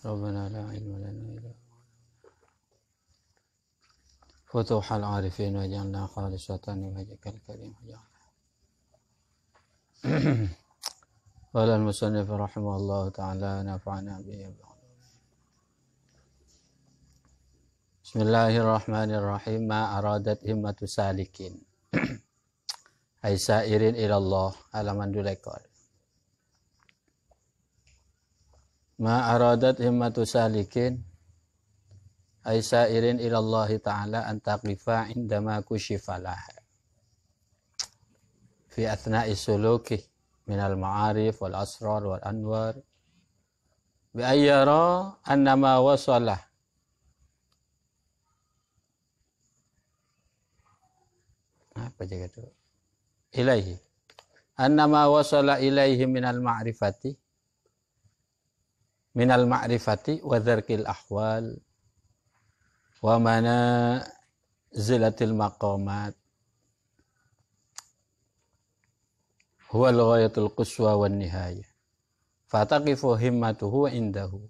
ربنا لا علم لنا إلا فتوح العارفين وجعلنا خالصة لوجهك الكريم قال المصنف رحمه الله تعالى نفعنا به. بسم الله الرحمن الرحيم. ما أرادت همة سالكين أي سائر إلى الله halaman 2 ekor. Ma aradat himmatu salikin ay sairin ilallahi ta'ala an taqifa indama kushifalah fi athna'i suluki minal ma'arif wal asrar wal anwar bi ayyara annama wasalah apa jaga itu ilaihi annama wasala ilaihi minal ma'rifati wa dzarkil ahwal wa manazilatil maqamat huwa al-ghayatul quswa wan nihayah fataqifu himmatuhu indahu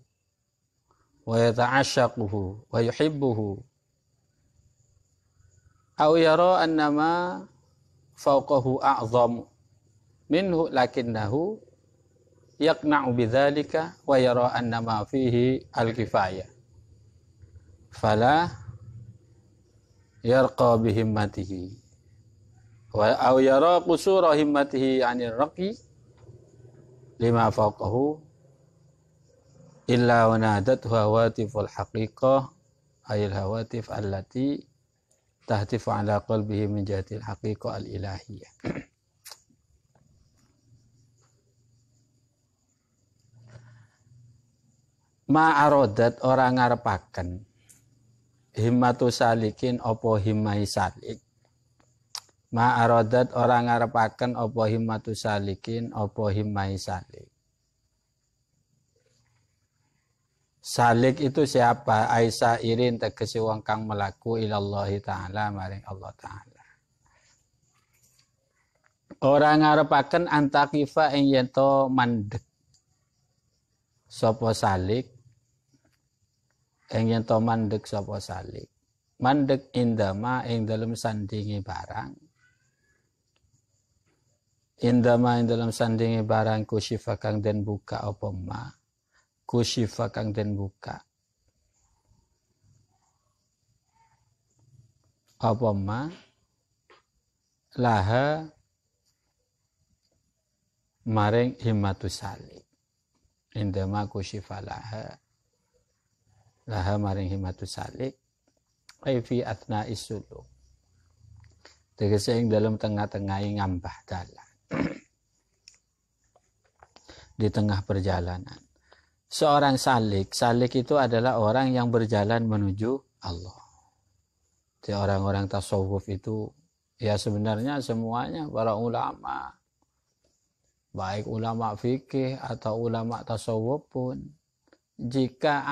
wa yata'ashaquhu wa yuhibbuhu aw yara annama fawqahu a'zamu minhu lakinnahu yaqna'u bidzalika wa yara annama fihi al-kifayah fala yarqa bihimmatihi wa aw yara qusura himmatihi 'anil raqi lima fawqahu illa wa nadat hawatiful haqiqah ayil hawatif allati tahtifu ala qalbihi min jihatil haqiqah al-ilahiyah. Ma'arodat orang ngarepaken himmatu salikin opo himmai salik. Ma'arodat orang ngarepaken opo himmatu salikin opo himmai salik. Salik itu siapa? Aisa irin tegesi wong kang melaku ilallahi ta'ala maring Allah ta'ala. Orang ngarepaken antakifa ing yen to mandeg sapa salik ing yen to mandeg sapa salik. Mandeg indama ing dalem sandingi barang. Indama ing dalem sandingi barang kusyifa kang den buka apa ma. Kusyifa kang den buka. Apa ma laha maring himmatu salik. Indama kusyifa laha maring himmatu salik ay fi athna'i suluk tegese ing dalam tengah-tengah ngambah dalan di tengah perjalanan. Seorang salik itu adalah orang yang berjalan menuju Allah. Jadi orang-orang tasawuf itu ya sebenarnya semuanya para ulama, baik ulama fikih atau ulama tasawuf pun, jika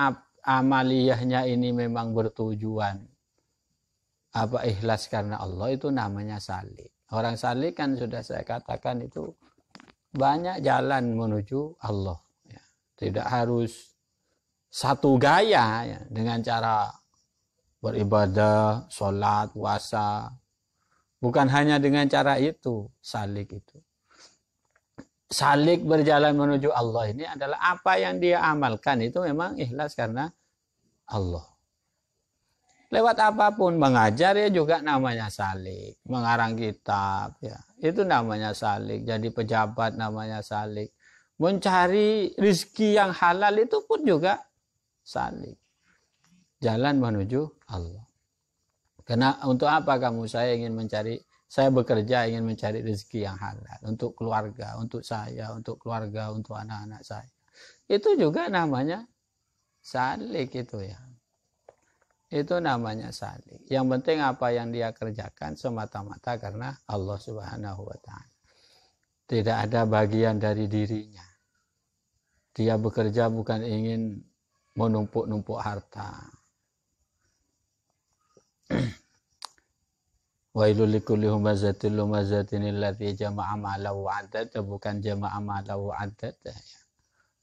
amaliyahnya ini memang bertujuan apa ikhlas karena Allah, itu namanya salik. Orang salik kan sudah saya katakan itu banyak jalan menuju Allah. Ya. Tidak harus satu gaya ya, dengan cara beribadah, sholat, puasa. Bukan hanya dengan cara itu salik itu. Salik berjalan menuju Allah ini adalah apa yang dia amalkan itu memang ikhlas karena Allah. Lewat apapun, mengajar ya juga namanya salik, mengarang kitab ya itu namanya salik, jadi pejabat namanya salik, mencari rezeki yang halal itu pun juga salik, jalan menuju Allah. Karena untuk apa saya bekerja ingin mencari rezeki yang halal untuk keluarga, untuk saya, untuk keluarga, untuk anak-anak saya. Itu juga namanya salik itu ya. Itu namanya salik. Yang penting apa yang dia kerjakan semata-mata karena Allah Subhanahu wa ta'ala. Tidak ada bagian dari dirinya. Dia bekerja bukan ingin menumpuk-numpuk harta. Wailul likulli humazatil lumazatin allati jama'a ma'lahu 'addada, bukan jama'a ma'lahu 'addada.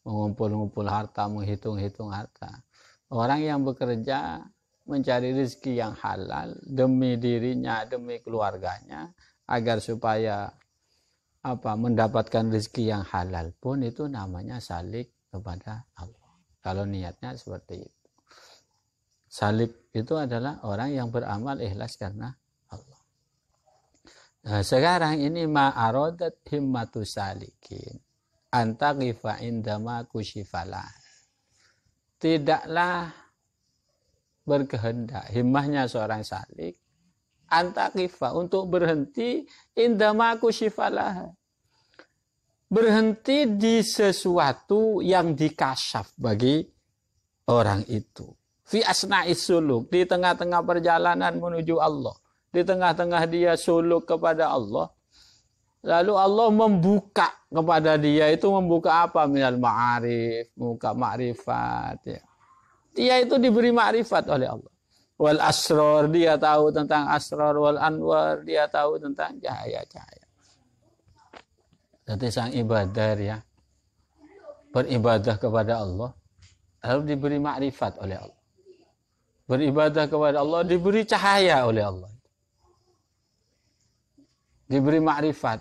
mengumpul-ngumpul harta, menghitung-hitung harta. Orang yang bekerja mencari rezeki yang halal demi dirinya, demi keluarganya, agar supaya mendapatkan rezeki yang halal pun itu namanya salik kepada Allah. Kalau niatnya seperti itu. Salik itu adalah orang yang beramal ikhlas karena Allah. Nah, sekarang ini ma'arodat himmatu salikin antaqifa indama kusyifalah. Tidaklah berkehendak himmahnya seorang salik antaqifa untuk berhenti indama kusyifalah. Berhenti di sesuatu yang dikasyaf bagi orang itu. Fi asna'is suluk, di tengah-tengah perjalanan menuju Allah, di tengah-tengah dia suluk kepada Allah, lalu Allah membuka kepada dia, itu membuka apa? Minal ma'arif, membuka ma'rifat. Ya. Dia itu diberi ma'rifat oleh Allah. Wal asrar, dia tahu tentang asrar. Wal anwar, dia tahu tentang cahaya-cahaya. Jadi sang ibadah ya, beribadah kepada Allah, lalu diberi ma'rifat oleh Allah. Beribadah kepada Allah, diberi cahaya oleh Allah. Diberi makrifat,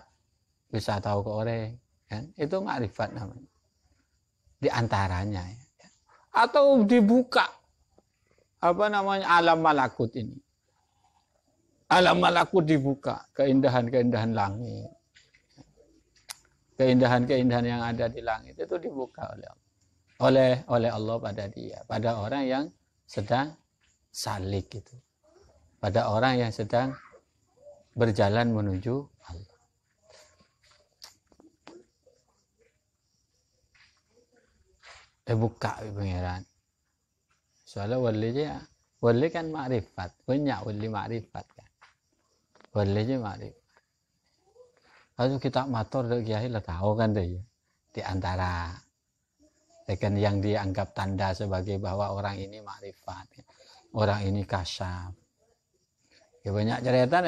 bisa tahu ke orang, kan? Itu makrifat namanya. Di antaranya, ya. Atau dibuka, alam malakut ini. Alam malakut dibuka, keindahan-keindahan langit. Keindahan-keindahan yang ada di langit itu dibuka oleh Allah pada dia, pada orang yang sedang salik itu, pada orang yang sedang berjalan menuju Allah. Buka pengiran. Soalnya wali kan makrifat, banyak wali makrifat kan. Wali aja makrifat. Lalu kita matur dari kiai lah tahu kan deh, di antara yang dianggap tanda sebagai bahwa orang ini makrifat. Ya. Orang ini kasyaf. Ya banyak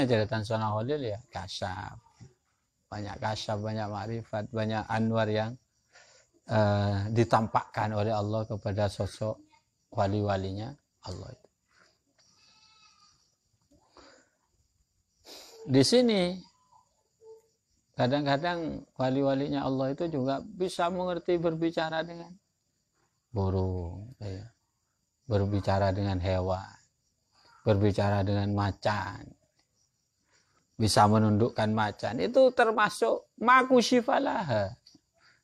cerita Sunnah Khalil ya kasyaf. Banyak kasyaf, banyak makrifat, banyak anwar yang ditampakkan oleh Allah kepada sosok wali-walinya Allah itu. Di sini kadang-kadang wali-walinya Allah itu juga bisa mengerti berbicara dengan burung, ya. Berbicara dengan hewan, berbicara dengan macan, bisa menundukkan macan. Itu termasuk makusyifalah,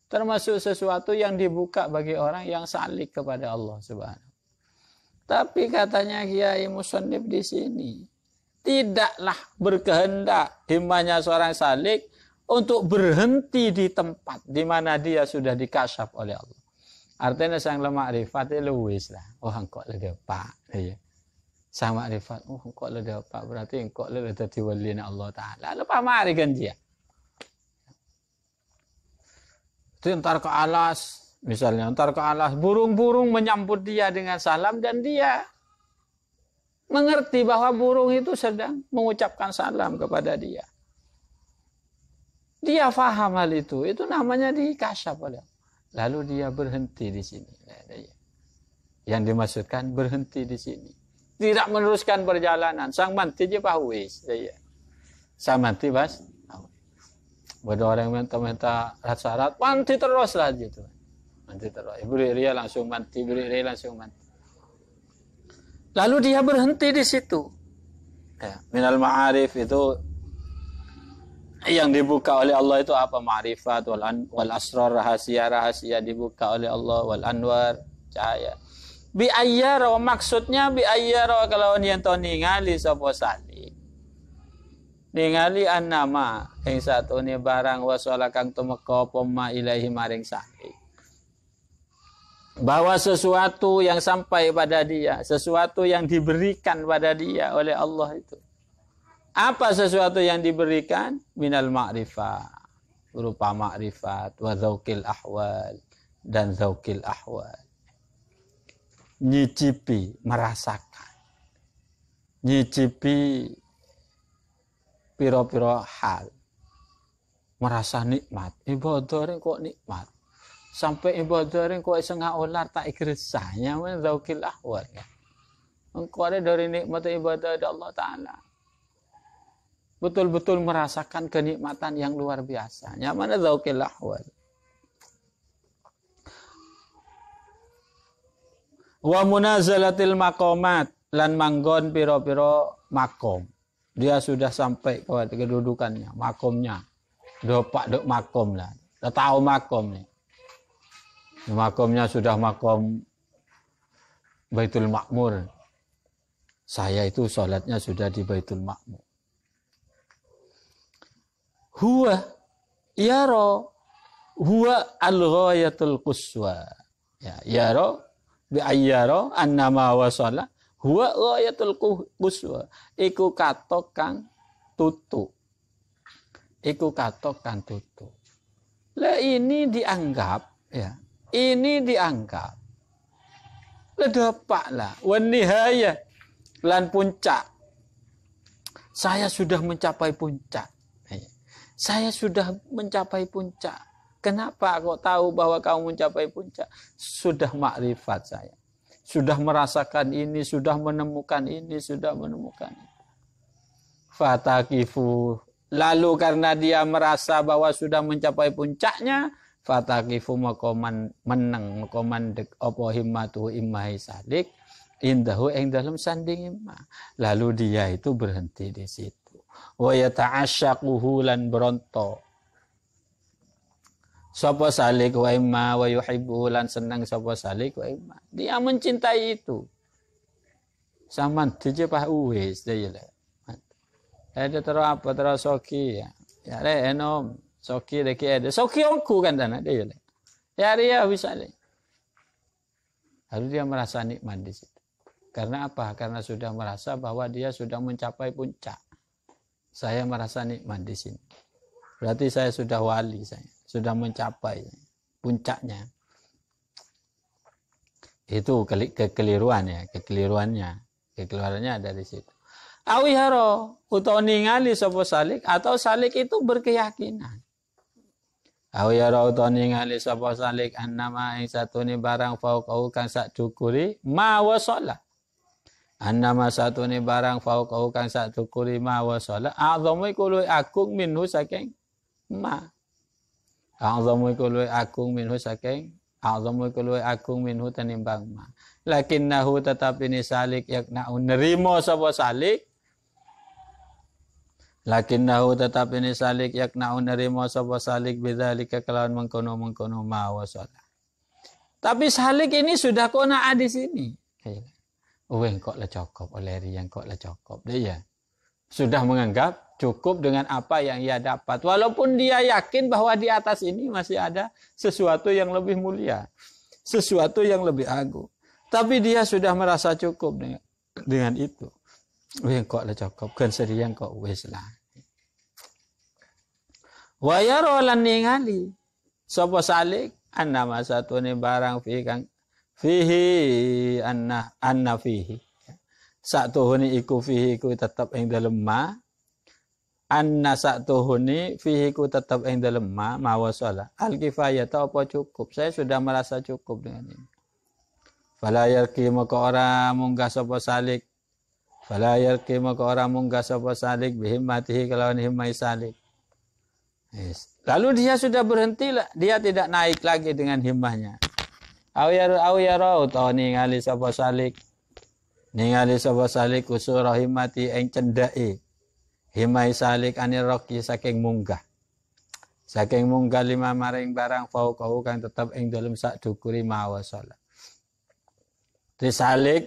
termasuk sesuatu yang dibuka bagi orang yang salik kepada Allah Subhanahu. Tapi katanya Kiai Musannif di sini, tidaklah berkehendak himmahnya seorang salik untuk berhenti di tempat di mana dia sudah dikasyaf oleh Allah. Artinya sang makrifat luwes lah. Oh engkau le dapat. Ya. Sang makrifat, oh engkau le dapat berarti engkau le dadi wali Allah Taala. Lepas mari kan dia. Itu entar ke alas, misalnya entar ke alas, burung-burung menyambut dia dengan salam dan dia mengerti bahwa burung itu sedang mengucapkan salam kepada dia. Dia faham hal itu namanya dikasyaf oleh Allah. Lalu dia berhenti di sini. Yang dimaksudkan berhenti di sini. Tidak meneruskan perjalanan. Sang manti je pahwis. Sang manti bas. Pada orang yang minta syarat, manti terus lah gitu. Manti terus. Beri dia langsung manti, beri dia langsung manti. Lalu dia berhenti di situ. Ya, minal ma'arif itu yang dibuka oleh Allah itu apa? Ma'rifat wal asrar, rahasia-rahasia dibuka oleh Allah, wal anwar, cahaya. Bi ayyara, maksudnya bi ayyara kalau niento ningali sapa salik. Ningali annama ing satune barang wasala kang tumeka apa ma ilahi maring salik. Bahwa sesuatu yang sampai pada dia, sesuatu yang diberikan pada dia oleh Allah itu. Apa sesuatu yang diberikan? Minal ma'rifah. Berupa ma'rifat. Wa zaukil ahwal. Dan zaukil ahwal. Nyicipi. Merasakan. Nyicipi. Piro-piro hal. Merasa nikmat. Ibadah kok nikmat. sampai ibadah ring kok sengah olar tak ikresahnya men zaukil ahwal ya. Engkau ada dari nikmat ibadah dari Allah Ta'ala. Betul-betul merasakan kenikmatan yang luar biasa. Yang mana zaukil ahwal. Wa munazalatil maqamat. Lan manggon piro-piro makom. Dia sudah sampai ke kedudukannya. Makomnya. Dopak dok makom lah. Dah tahu makom nih. Makomnya sudah makom Baitul Ma'mur. Saya itu sholatnya sudah di Baitul Ma'mur. Huwa yaro huwa al-ghayatul quswa. Ya, yaro bi ayyaro annama wasala huwa ghayatul quswa. Iku katok kang tutu. Iku katok kang tutu. Lah ini dianggap ya. Ini dianggap ledapak lah wan nihayah lan puncak. Saya sudah mencapai puncak. Saya sudah mencapai puncak. Kenapa kau tahu bahwa kamu mencapai puncak? Sudah makrifat saya. Sudah merasakan ini, sudah menemukan ini, sudah menemukan itu. Fatakifu. Lalu karena dia merasa bahwa sudah mencapai puncaknya, fatakifu makoman menang, makoman dek opo himmatu immahi salik. Indahu ing dalam sanding imma. Lalu dia itu berhenti di situ. Wa yata'asyaquhu lan beronto. Sapa salik wa imma wa yuhibbu lan senang sapa salik wa imma. Dia mencintai itu. Saman dijepah uwis dia le. Ada terus apa terus soki ya. Ya le enom soki deki ada. Soki onku kan dana dia le. Ya dia bisa le. Lalu dia merasa nikmat di situ. Karena apa? Karena sudah merasa bahwa dia sudah mencapai puncak. Saya merasa nikmat di sini. Berarti saya sudah wali, saya sudah mencapai puncaknya. Itu kekeliruannya, kekeliruannya dari situ. Awiharo utawa ningali sapa salik atau salik itu berkeyakinan. Awiharo utawa ningali sapa salik annama ing satune barang fauqau kang sak dukuri ma wasala. Annama satune barang fauqau kang sak dukuri ma wasala a'zamu iku luwih agung minhu saking ma. A'zamu iku luwih agung minhu saking a'zamu iku luwih agung minhu tenimbang ma. Lakinnahu tetapi ni salik yakna nerimo sapa salik. Lakinnahu tetapi ni salik yakna nerimo sapa salik bidzalika kelawan mengkono-mengkono ma wasala. Tapi salik ini sudah qanaah di sini. Kok lah cukup oleh yang kok lah cukup dia sudah menganggap cukup dengan apa yang ia dapat walaupun dia yakin bahwa di atas ini masih ada sesuatu yang lebih mulia, sesuatu yang lebih agung, tapi dia sudah merasa cukup dengan itu. Kok lah cukup kan serian kok wis lah. Wa yara lan ningali sapa salik annama satune barang fi kang fihi anna fihi satuhuni iku fihi ku tetap ing dalem ma anna satuhuni fihi ku tetap ing dalem ma wasala al kifayah ta apa cukup, saya sudah merasa cukup dengan ini. Fala yarki maka ora munggah sapa salik, fala yarki maka ora munggah sapa salik bihimmatihi kalawan himmai salik. Lalu dia sudah berhenti, dia tidak naik lagi dengan himmahnya. Awyara utawa ningali sapa salik usura himmati ing cendake himai salik anir roki saking munggah lima maring barang fauqahu kang tetep ing dalem sak dukuri mawasala. Salik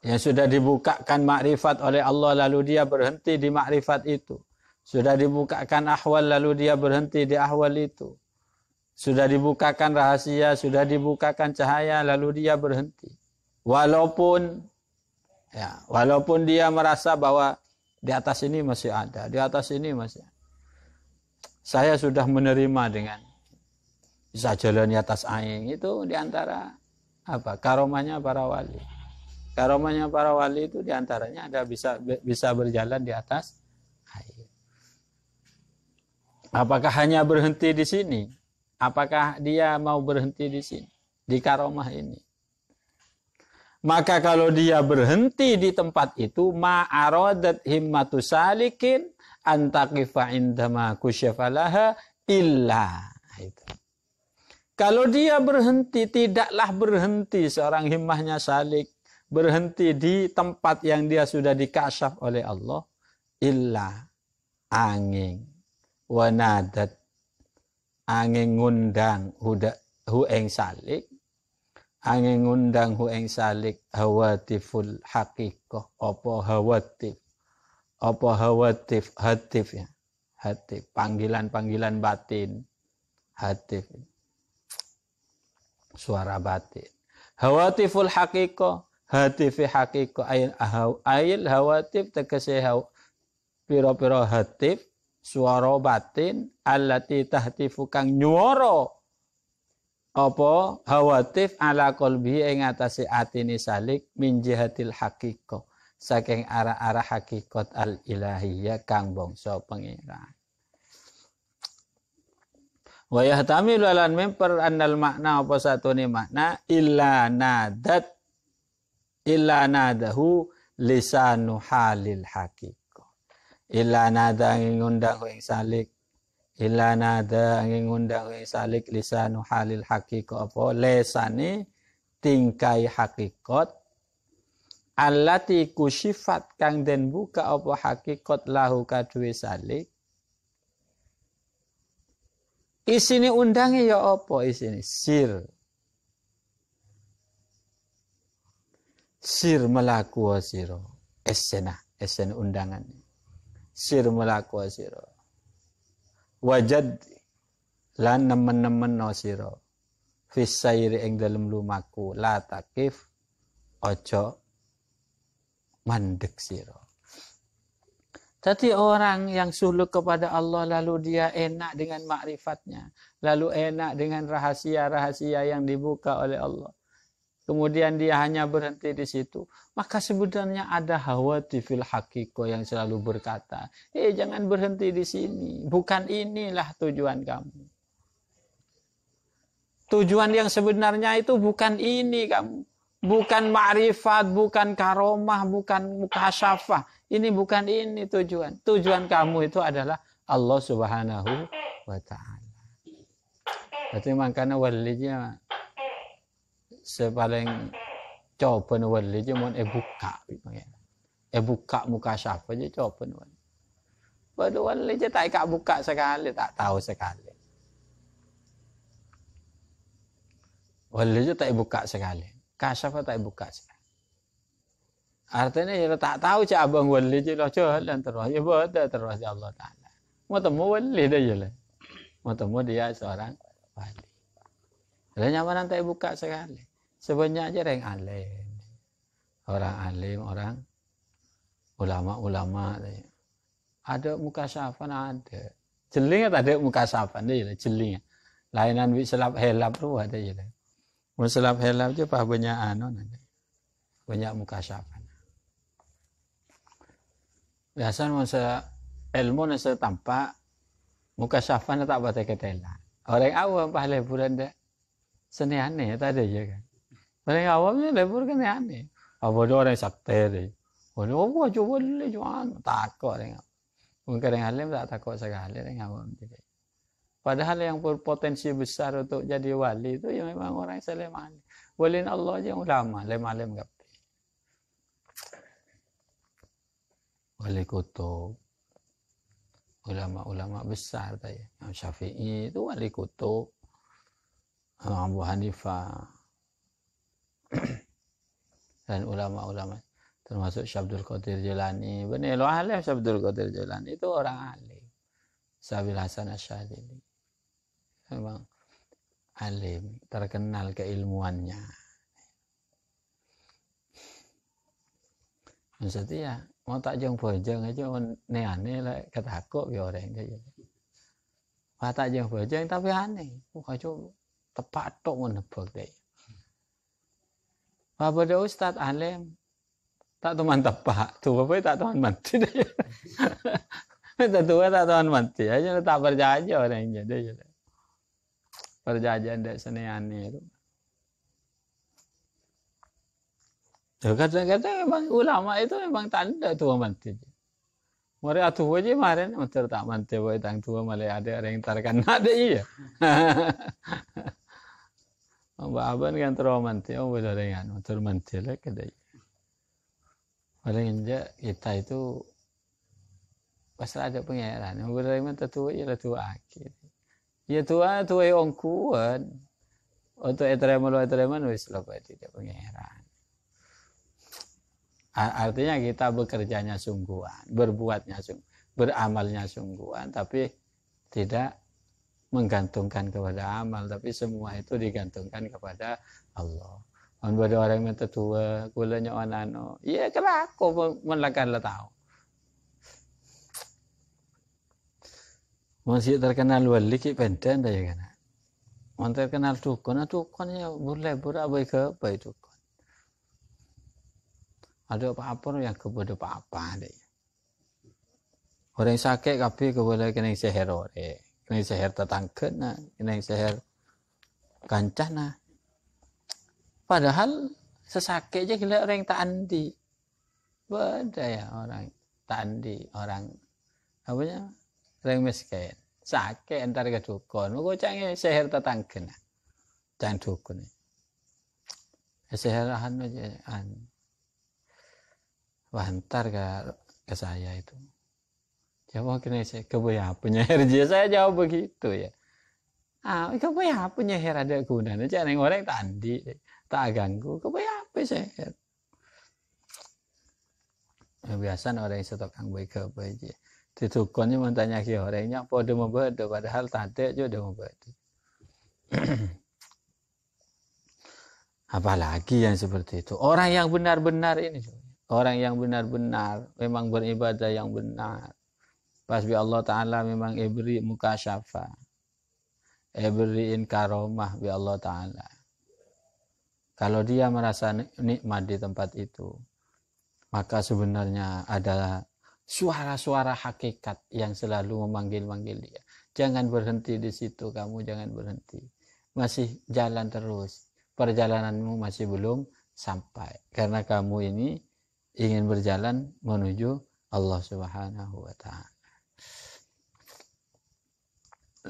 yang sudah dibukakan makrifat oleh Allah lalu dia berhenti di makrifat itu, sudah dibukakan ahwal lalu dia berhenti di ahwal itu. Sudah dibukakan rahasia, sudah dibukakan cahaya, lalu dia berhenti. Walaupun dia merasa bahwa di atas ini masih ada, di atas ini masih ada. Saya sudah menerima dengan bisa jalan di atas aing, itu diantara apa? Karomahnya para wali. Karomahnya para wali itu diantaranya ada bisa berjalan di atas air. Apakah hanya berhenti di sini? Apakah dia mau berhenti di sini, di karomah ini? Maka kalau dia berhenti di tempat itu, ma'aradat himmatu salikin antaqifa indama kusyafalaha illa. Itu. Kalau dia berhenti, tidaklah berhenti seorang himmahnya salik, berhenti di tempat yang dia sudah dikasyaf oleh Allah, illa angin wanadat, angin ngundang hu eng salik, angin ngundang hu eng salik hawatiful haqiqah, apa hawatif ya, hatif, panggilan batin, hatif, suara batin, hawatiful haqiqah, hatifi haqiqah, ayil hawatif tegese piro-piro hatif, suara batin, allati tahtifu kang nyuara apa hawatif ala qalbi ing atase atine salik min jihatil haqiqah, saking arah-arah hakikat al ilahiyah kang bangsa pangeran. Wa yahtamilu lan memper annal makna apa satune makna illa nadahu lisanu halil haqiqah. Illa nada ngundang ing salik, illa nada ngundang ing salik lisanu halil haqiqah, apa lesane tingkai hakikat allati kusifat kang den buka apa hakikat lahu kaduwe salik. Isine undange ya apa isine? Sir melaku sira. Esen undangan. Sir melaku sira. Wajad lan nemen-nemen no sira. Fis sayri ing dalem lumaku la takif ojo mandek sira. Jadi orang yang suluk kepada Allah lalu dia enak dengan makrifatnya, lalu enak dengan rahasia-rahasia yang dibuka oleh Allah. Kemudian dia hanya berhenti di situ, maka sebenarnya ada hawatifil haqiqah yang selalu berkata, jangan berhenti di sini, bukan inilah tujuan kamu. Tujuan yang sebenarnya itu bukan ini kamu. Bukan ma'rifat, bukan karomah, bukan mukasyafah. Ini bukan ini tujuan. Tujuan kamu itu adalah Allah Subhanahu wa ta'ala. Berarti makanya walinya sepaling coba walinya mau buka mukasyafah aja coba wali. Pada walinya tak buka sekali, tak tahu sekali. Walinya tak buka sekali. Kasyaf tak buka sekali. Artinya ya tak tahu cak abang wali je lah jalan terus. Ya betul terus ya Allah Ta'ala. Mau temu wali dah je lah. Mau temu dia seorang wali. Lalu nyamanan tak buka sekali. Sebenarnya aja orang alim. Orang alim, orang ulama-ulama. Ada muka syafan ada. Jelingnya tak ada muka syafan dia je jelingnya. Lainan selap helap tu ada je lah. Muslab helap je pah banyak banyak mukasyafah. Biasa masa ilmu nasa tampak mukasyafah tak baca ketela. Orang awam pah leburan dah seni aneh tak ada je kan. Orang awamnya lebur kan aneh. Apa ada orang sakte deh. Orang apa coba le jual takut orang. Mungkin orang alim tak takut sekali orang awam jadi. Padahal yang berpotensi besar untuk jadi wali itu ya memang orang Sulaiman. Wali Allah aja ulama, alim gapi. Wali kutub, ulama-ulama besar tadi. Imam Syafi'i itu wali kutub, Abu Hanifah, dan ulama-ulama termasuk Syabdul Qadir Jilani. Benar lo alim Syabdul Qadir Jilani itu orang alim. Sabil Hasan Asy'adili. Memang alim, terkenal keilmuannya. Maksudnya mau tak jeng bojeng aja aneh lah ketakut ya orang kayak gitu. Mau tak jeng bojeng tapi aneh. Muka coba tepat tok menebak deh. Apa ada ustad alim tak teman tepak, tuh apa tak teman mati deh. Tak tua tak teman mati aja tak percaya orang jadi. perjanjian dek seneane itu. Kadang-kadang memang ulama itu memang tanda tua manti. Mari atuh aja kemarin, motor tak manti boy tang tua malah ada yang tarkan ada iya. Mbak Aban kan termanti, boleh dengan motor manti lah kedai. Paling injak kita itu pas ada pangeran, boleh dengan tua ya tua akhir. Ya tua yang kuat. Untuk etereman wis lepas tidak pangeran. Artinya kita bekerjanya sungguhan, berbuatnya beramalnya sungguhan, tapi tidak menggantungkan kepada amal, tapi semua itu digantungkan kepada Allah. Pada orang yang tertua, kulanya onano, iya kelako melakukan lah tahu. Masih terkenal wali ki penten dah ya kan. Masih terkenal dukun ya boleh berabai ke apa itu. Ada apa-apa yang kepada apa-apa deh. Orang sakit kabeh keboleh kena seher ore. Kena seher tetangkena, kena seher kancana. Padahal sesakit aja gila orang tak andi. Beda ya orang tak andi, orang apanya? Orang miskin. Sakit antar ke dukun. Kok canggih seher tetangkena. Jangan dukun. Seherahan aja Bantar ke saya itu. Jawab kena saya kebayang penyair dia saya jawab begitu ya. Kebayang penyair ada gunanya. Jangan orang tak andi, tak ganggu. Kebayang apa seher? Biasa orang yang setokang baik ke baik. Ditukonnya mentanya ke orangnya apa dia membuat padahal tadi juga dia membuat. Apalagi yang seperti itu. Orang yang benar-benar ini. Orang yang benar-benar memang beribadah yang benar. Pasbi Allah Ta'ala memang ibri mukasyafa. Ibriin karomah bi Allah Ta'ala. Kalau dia merasa nikmat di tempat itu, maka sebenarnya ada suara-suara hakikat yang selalu memanggil-manggil dia. Jangan berhenti di situ, kamu jangan berhenti. Masih jalan terus. Perjalananmu masih belum sampai. Karena kamu ini ingin berjalan menuju Allah Subhanahu wa Ta'ala.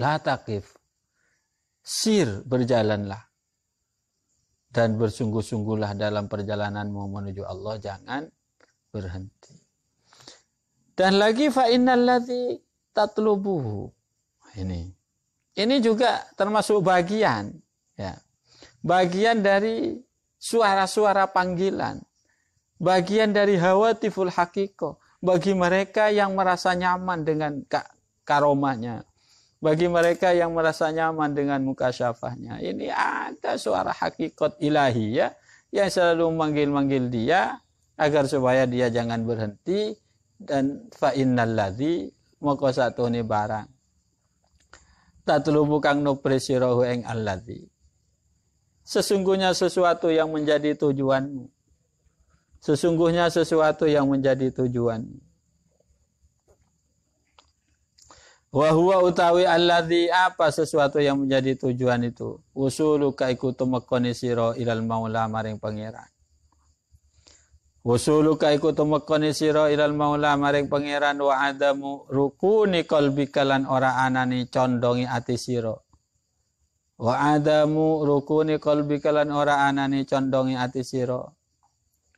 La taqif. Sir, berjalanlah. Dan bersungguh-sungguhlah dalam perjalananmu menuju Allah. Jangan berhenti. Dan lagi fa innal ladzi tatlubuhu. Ini juga termasuk bagian. Ya. Bagian dari suara-suara panggilan. Bagian dari hawatiful hakiko. Bagi mereka yang merasa nyaman dengan karomahnya. Bagi mereka yang merasa nyaman dengan mukasyafahnya. Ini ada suara hakikat ilahiyah yang selalu memanggil-manggil dia agar supaya dia jangan berhenti. Dan fa innal ladzi moko satune barang. Tatlubu kang nupresirahu ing alladzi. Sesungguhnya sesuatu yang menjadi tujuanmu. Sesungguhnya sesuatu yang menjadi tujuan. Wa huwa utawi alladzi apa sesuatu yang menjadi tujuan itu. Usuluka iku tumekone sira ilal maula maring pangeran. Usuluka iku tumekone sira ilal maula maring pangeran wa adamu rukuni qalbika lan ora anane condongi ati sira. Wa adamu rukuni qalbika lan ora anane condongi ati sira.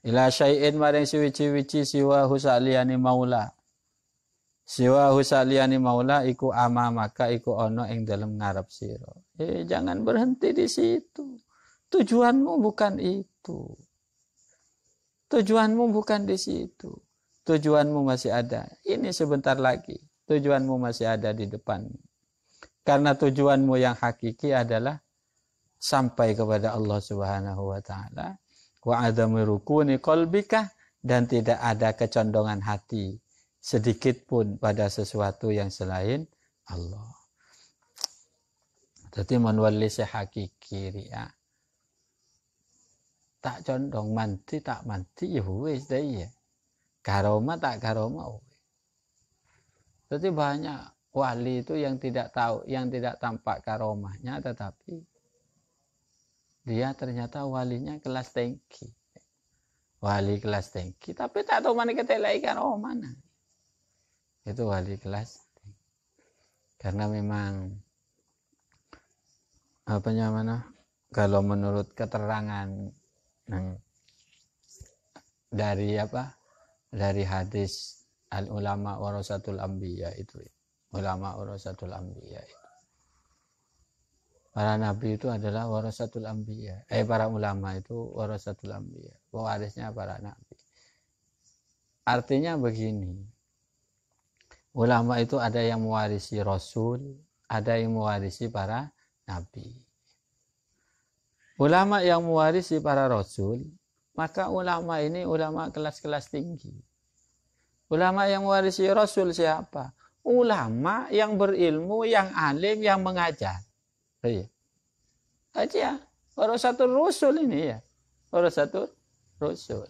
Ila syai'in maring siwici-wici siwa husaliyani maula. Siwa husaliyani maula iku amamaka iku ono ing dalem ngarep sira. Jangan berhenti di situ. Tujuanmu bukan itu. Tujuanmu bukan di situ. Tujuanmu masih ada. Ini sebentar lagi. Tujuanmu masih ada di depan. Karena tujuanmu yang hakiki adalah sampai kepada Allah Subhanahu wa Ta'ala. Wa adamu rukuni qalbika dan tidak ada kecondongan hati sedikit pun pada sesuatu yang selain Allah. Jadi menwali sehakiki ya. Tak condong manti tak manti ya wis deh ya. Karoma tak karoma wis. Jadi banyak wali itu yang tidak tahu, yang tidak tampak karomahnya, tetapi dia ternyata walinya kelas tinggi. Wali kelas tinggi, tapi tak tahu mana ketelai karomah mana. Itu wali kelas tinggi. Karena memang apa namanya? Kalau menurut keterangan dari apa? Dari hadis al ulama warasatul anbiya itu. Ulama warasatul anbiya itu. Para nabi itu adalah warasatul anbiya. Para ulama itu warasatul anbiya. Pewarisnya para nabi. Artinya begini. Ulama itu ada yang mewarisi rasul, ada yang mewarisi para nabi. Ulama yang mewarisi para rasul, maka ulama ini ulama kelas-kelas tinggi. Ulama yang mewarisi rasul siapa? Ulama yang berilmu, yang alim, yang mengajar. Iya. Aja. Warasatul rusul ini ya. Warasatul rusul.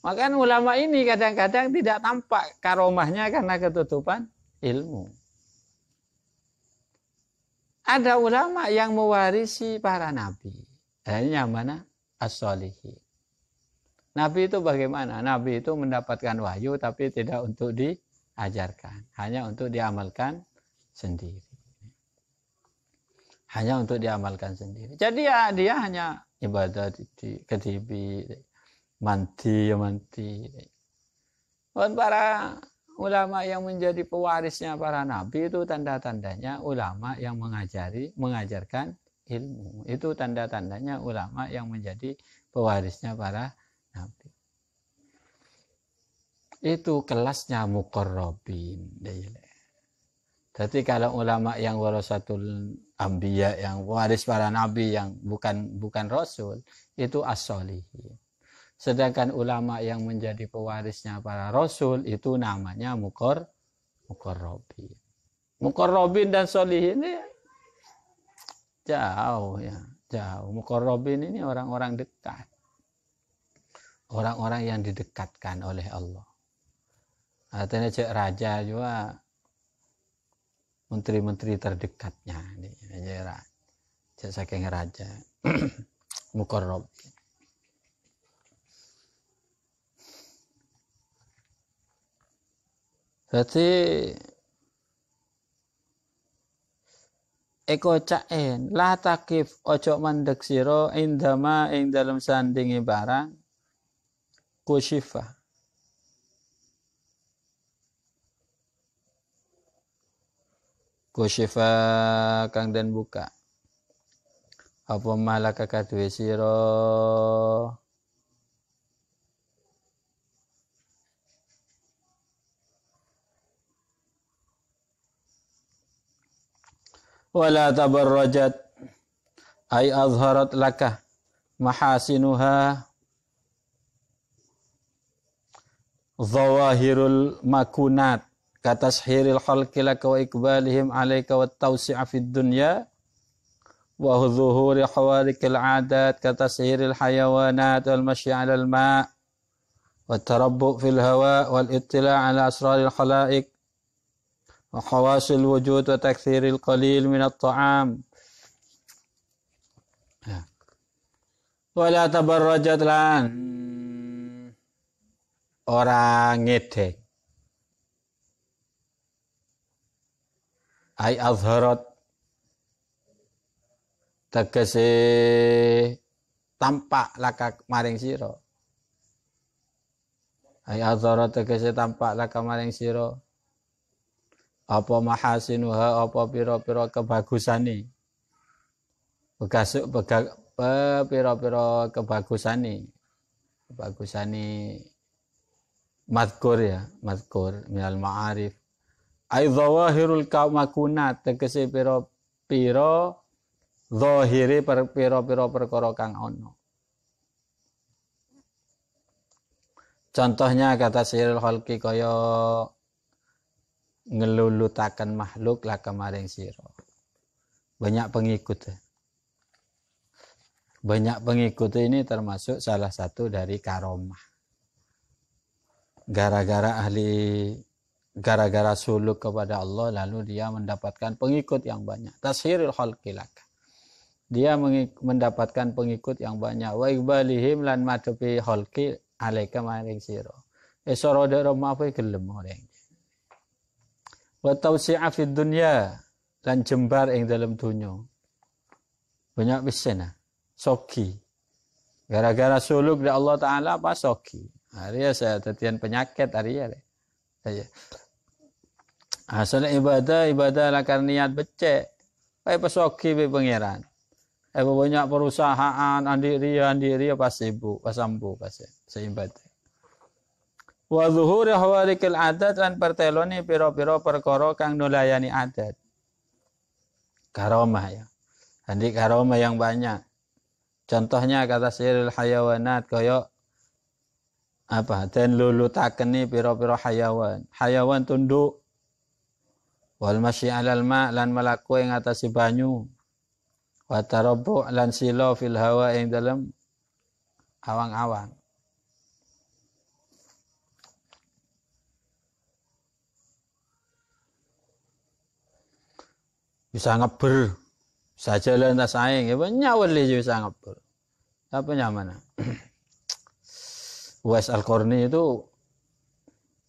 Maka ulama ini kadang-kadang tidak tampak karomahnya karena ketutupan ilmu. Ada ulama yang mewarisi para nabi. Ini yang mana? As-solihin. Nabi itu bagaimana? Nabi itu mendapatkan wahyu tapi tidak untuk diajarkan. Hanya untuk diamalkan sendiri. Hanya untuk diamalkan sendiri. Jadi ya dia hanya ibadah di ketibi, manti. Dan para ulama yang menjadi pewarisnya para nabi itu tanda-tandanya ulama yang mengajarkan ilmu. Itu tanda-tandanya ulama yang menjadi pewarisnya para nabi. Itu kelasnya muqarrabin. Jadi kalau ulama yang warasatul anbiya, yang waris para nabi, yang bukan rasul, itu as-solihin. Sedangkan ulama yang menjadi pewarisnya para rasul itu namanya muqarrabin. Muqarrabin dan solihin ini jauh ya, jauh. Muqarrabin ini orang-orang dekat. Orang-orang yang didekatkan oleh Allah. Artinya cek raja juga menteri-menteri terdekatnya nih, cek saking raja. Muqarrabin. Jadi eko caen la takif ojo mandek sira indama ing dalem sandingi barang kusyifa. Kusyifa kang den buka. Apa malaka kadue sira wala tabarrajat ay azharat laka mahasinuha zawahirul makunat katashhiril khalqi laka wa ikbalihim alayka wa tawsi'a fid dunya wa zuhuri hawarikil adat katashhiril hayawanat wal masyi 'alal ma' wa tarabbu fil hawa wal ittila' 'ala asraril khalaiq wa khawasil wujud wa takthiril qalil minat ta'am. Wala tabarrajat lan orang ngedek. Ai azharat tegese tampak laka maring sira. Ai azharat tegese tampak laka maring sira. Apa mahasinuha, apa pira-pira kebagusane. Pira-pira kebagusane. Kebagusane mazkur ya, mazkur minal ma'arif. Ai zawahirul makunat tegese pira-pira zahire pira-pira perkara kang ana. Contohnya kata siril khalqi kaya ngelulutakan makhluk lah kemarin sira. Banyak pengikut. Banyak pengikut ini termasuk salah satu dari karomah. Gara-gara ahli gara-gara suluk kepada Allah lalu dia mendapatkan pengikut yang banyak. Tashirul khalqi laka. Dia mendapatkan pengikut yang banyak. Wa iqbalihim lan madhepi khalqi alaika maring sira. Esoro dero mape gelem orang. Wa tawsi'a fid dunya lan jembar ing dalam dunya. Banyak bisena, soki. Gara-gara suluk dari Allah Ta'ala apa soki. Hari saya tetian penyakit hari ya. Asal ibadah lakar niat becek. Kayak pesoki be pangeran. Banyak perusahaan andiri pas sibuk, pas sambu pas seibadah. Wa zuhuri hawarikil adat lan perteloni piro-piro perkara kang nulayani adat. Karomah ya. Andi karomah yang banyak. Contohnya kata siril hayawanat kaya apa? Dan lulutakeni piro-piro hayawan. Hayawan tunduk. Wal masyi 'alal ma' lan malaku ing atase banyu. Wa tarabbu' lan sila fil hawa ing dalem awang-awang. Bisa ngeber, bisa jalan tak saing, ya banyak wali bisa ngeber. Apa nyaman? Uwais Al-Qarni itu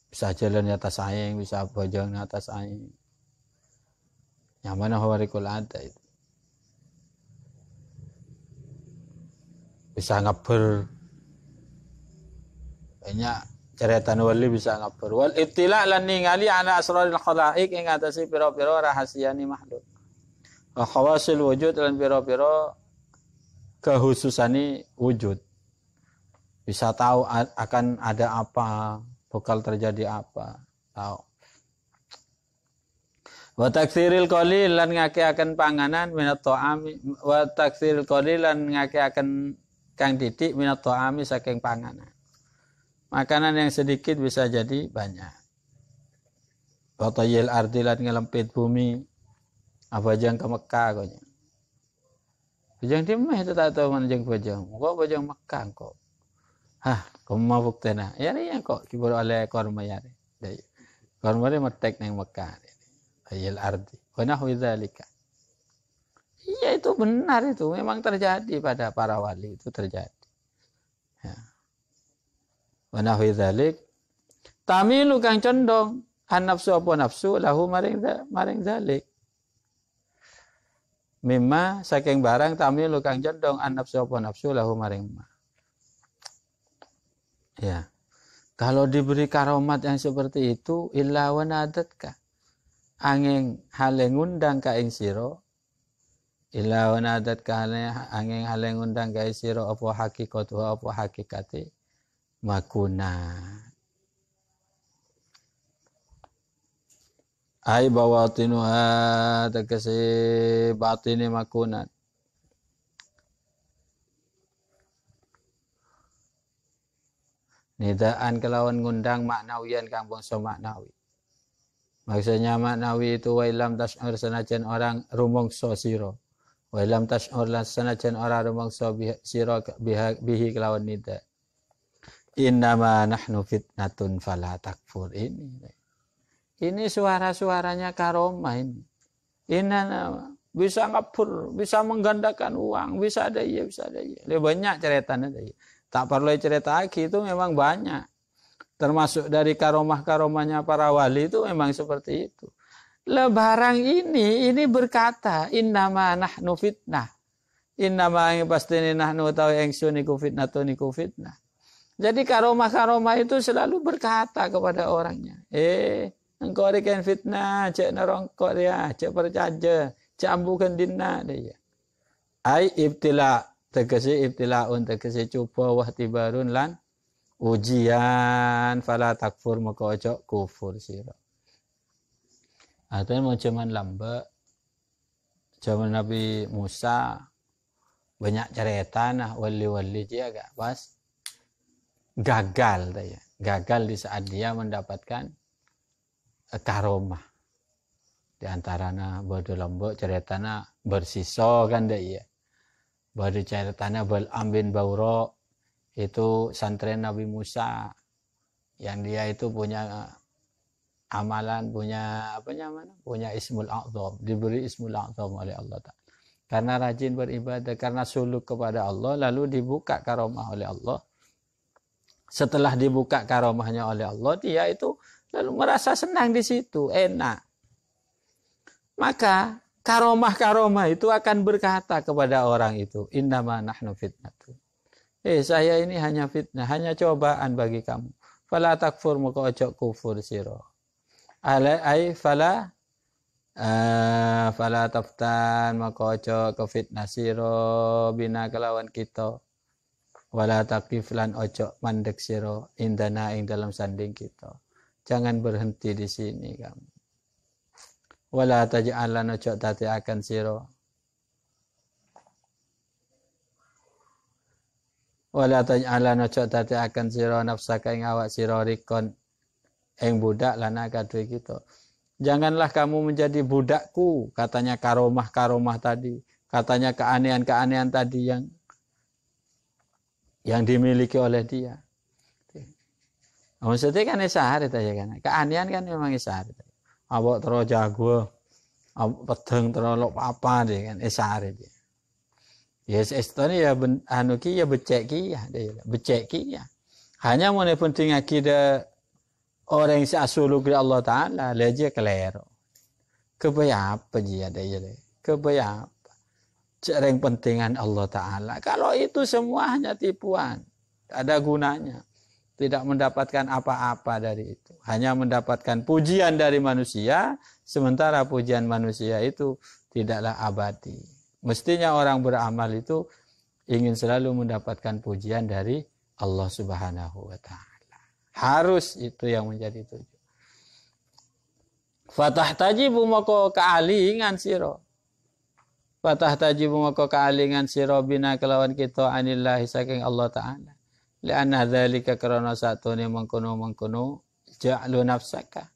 bisa jalan di atas saing, bisa bojong di atas saing. Yang mana hawarikul ada itu. Bisa ngeber. Banyak cerita wali bisa ngeber. Wal ibtila lan ningali ala asraril khalaiq ing atase pira-pira rahasiane makhluk. Wa khawasil wujud lan pira-pira kehususane wujud. Bisa tahu akan ada apa, bakal terjadi apa, tahu. Wa taktsiril qalil lan ngakeaken panganan minat ta'ami wa taktsiril qalil lan ngakeaken kang titik minat ta'ami saking panganan. Makanan yang sedikit bisa jadi banyak. Wa tayyil ardi lan ngelempit bumi. Apa jang ke Mekah kok. Bajang di mah itu tak tahu mana jang bajang. Kok bajang Mekah kok. Hah, kamu mabuk tenah. Ya ni kok kibur oleh korma ya. Korma dia metek nang Mekah. Ayil ardi. Wa nahwi dzalika. Iya itu benar itu. Memang terjadi pada para wali itu terjadi. Ya. Wa nahwi dzalik. Tamilu kang condong an nafsu apa nafsu lahu maring dzalik. Mimma saking barang tamilu kang condong an nafsu apa nafsu lahu maring ma. Ya. Kalau diberi karomat yang seperti itu illa wa nadatka. Angin hale ngundang ka ing sira illa wa nadatka angin hale ngundang ka ing sira apa hakikatu apa hakikate makuna. Ai bawatinuha tegese batine makunat. Nidaan kelawan ngundang maknawian kang bangsa maknawi. Maksudnya maknawi itu wa ilam tas'ur sanajan orang rumangsa sira. Wa ilam tas'ur lan sanajan orang rumangsa sira bihi kelawan nida. Innama nahnu fitnatun fala takfur ini suara-suaranya karomah ini. Bisa ngapur, bisa menggandakan uang, bisa ada iya, bisa ada iya. Lebih banyak ceritanya ada iya. Tak perlu cerita lagi, itu memang banyak. Termasuk dari karomah-karomahnya para wali itu memang seperti itu. Lebarang ini berkata, innama nahnu fitnah. Innama yang pasti nahnu tahu yang suniku fitnah tu niku fitnah. Jadi karomah-karomah itu selalu berkata kepada orangnya, engkau rikan fitnah, cek nerongkok dia, cek percaja, cek ambukan dinna dia. Ai ibtila, tegesi ibtilaun, tegesi cuba wahtibarun lan ujian, fala takfur maka ojo kufur sira. Atau mau zaman lambat, zaman Nabi Musa banyak cerita nah wali-wali dia agak pas gagal dia, gagal di saat dia mendapatkan karomah. Di antaranya bodoh lombok ceritanya bersisa kan dia. Bodoh ceritanya Bal'am bin Baura itu santri Nabi Musa yang dia itu punya amalan, punya apa namanya? Punya Ismul A'zam, diberi Ismul A'zam oleh Allah Ta'ala. Karena rajin beribadah, karena suluk kepada Allah, lalu dibuka karomah oleh Allah. Setelah dibuka karomahnya oleh Allah, dia itu lalu merasa senang di situ, enak. Maka karomah-karomah itu akan berkata kepada orang itu, innama nahnu fitnatun. Saya ini hanya fitnah, hanya cobaan bagi kamu. Fala takfur, maka ojo kufur sira. Fala taftan, maka ojo kefitnah sira bina kelawan kita. Wala taqif lan ojo mandek sira indana ing dalam sanding kita. Jangan berhenti di sini kamu. Wala taj'alan ojo tati akan sira. Wala taj'alan ojo tati akan sira nafsaka ing awak sira rikon ing budak lana kadue kita. Janganlah kamu menjadi budakku, katanya karomah-karomah tadi, katanya keanehan-keanehan tadi yang dimiliki oleh dia. Maksudnya kan isyarat aja kan. Keanehan kan memang isyarat. Abok terus jago, pedeng terus apa deh kan isyarat dia. Ya istone ya anu ki ya becek ki ya, becek ki ya. Hanya mau penting akidah orang yang asulu ke Allah Taala, leje kelero. Kebaya apa dia dia? Kebaya apa? Yang pentingan Allah Ta'ala. Kalau itu semua hanya tipuan. Ada gunanya. Tidak mendapatkan apa-apa dari itu. Hanya mendapatkan pujian dari manusia. Sementara pujian manusia itu tidaklah abadi. Mestinya orang beramal itu ingin selalu mendapatkan pujian dari Allah Subhanahu wa Ta'ala. Harus itu yang menjadi tujuan. Fatah tajibu maka kealingan siro. Fatah tajibu maka kealingan sira bina kelawan kita anillahi saking Allah Ta'ala. Lianna dzalika karena satune mengkono ja'lu nafsaka.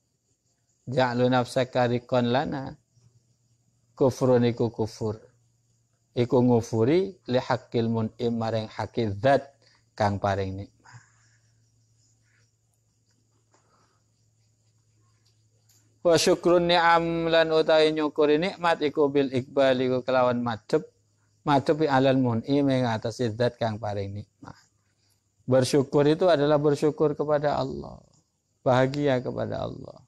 Ja'lu nafsaka rikon lana. Kufrun iku kufur. Iku ngufuri li haqqil mun'im maring haqqi zat kang paring nikmat. Wa syukrun ni'am lan utawi nyukuri nikmat iku bil iqbal iku kelawan madhep alal mun'im ing atas zat kang paring nikmat. Bersyukur itu adalah bersyukur kepada Allah, bahagia kepada Allah.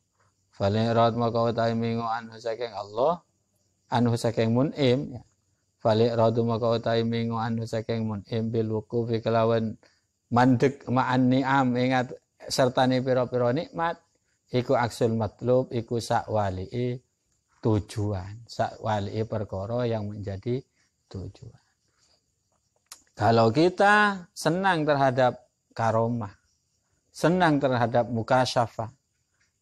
Fali'rad maka utawi mingu anhu saking Allah, anhu saking mun'im ya. Fali'rad maka utawi mingu anhu saking mun'im bil wuqufi kelawan mandek ma'an ni'am ing sertane pira-pira nikmat. Iku aksul matlub, iku sakwali'i tujuan. Sakwali'i perkara yang menjadi tujuan. Kalau kita senang terhadap karomah, senang terhadap mukasyafah,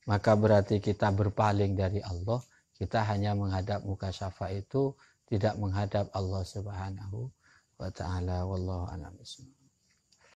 maka berarti kita berpaling dari Allah. Kita hanya menghadap mukasyafah itu, tidak menghadap Allah Subhanahu wa Ta'ala. Wallahu a'lam bishawab.